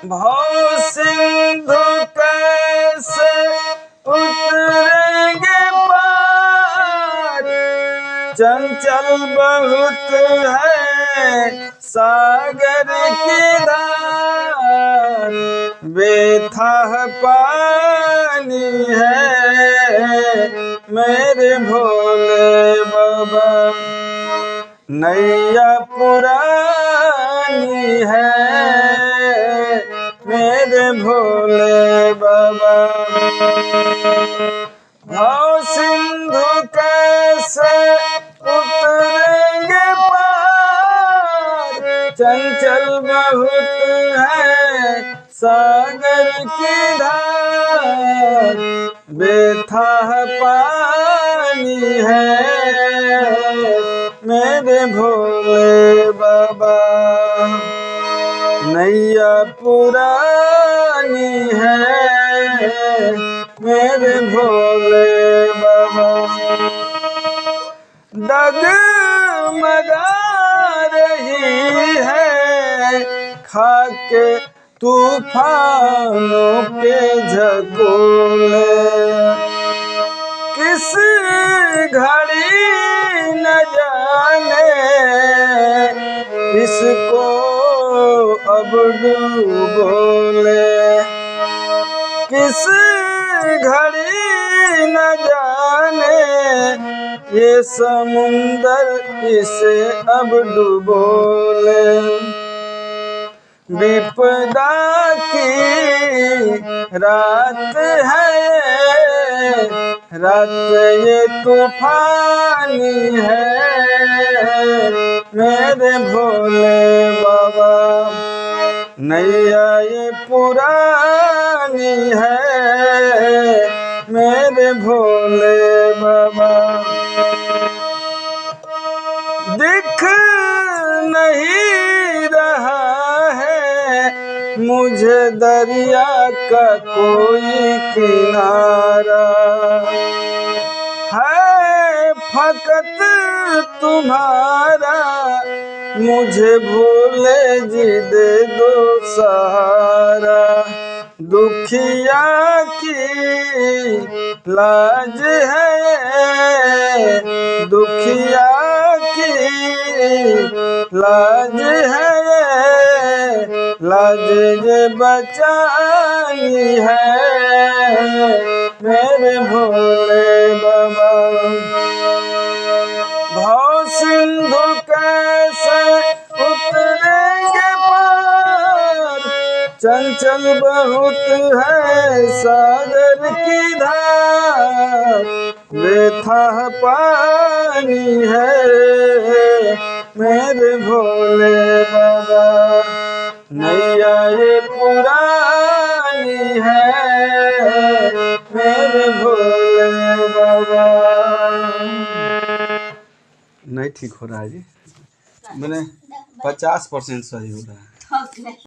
भव सिंधु कैसे उतरेंगे पार, चंचल बहुत है सागर की धार, बेथा पानी है मेरे भोले बाबा, नैया पुरानी है मेरे भोले बाबा। भव सिंधु कैसे उतरेंगे पार, चंचल बहुत है सागर की धार, बेथा पानी है मेरे भोले बाबा, नैया पुरानी है मेरे भोले बाबा। डगमगा रही है खाके तूफानों के झकोले, किस घड़ी न जाने इसको अब डूबोले, किस घड़ी न जाने ये समुंदर इसे अब डूबोले, विपदा की रात है रात ये तूफानी है मेरे भोले बाबा, नैया ये पुरानी है मेरे भोले बाबा। दिख नहीं रहा है मुझे दरिया का कोई किनारा, है फकत तुम्हारा मुझे भोले जी दे दो सहारा, दुखिया की लाज है दुखिया की लाज है, लाज ये बचानी है मेरे भोले बाबा। भव सिंधु कैसे उतरेंगे पार, चंचल बहुत है सागर की धार, बेथा पानी है मेरे भोले बाबा, नैया ये पुरानी है मेरे भोले बाबा। नहीं ठीक हो रहा है जी, मैंने 50% सही हो रहा है।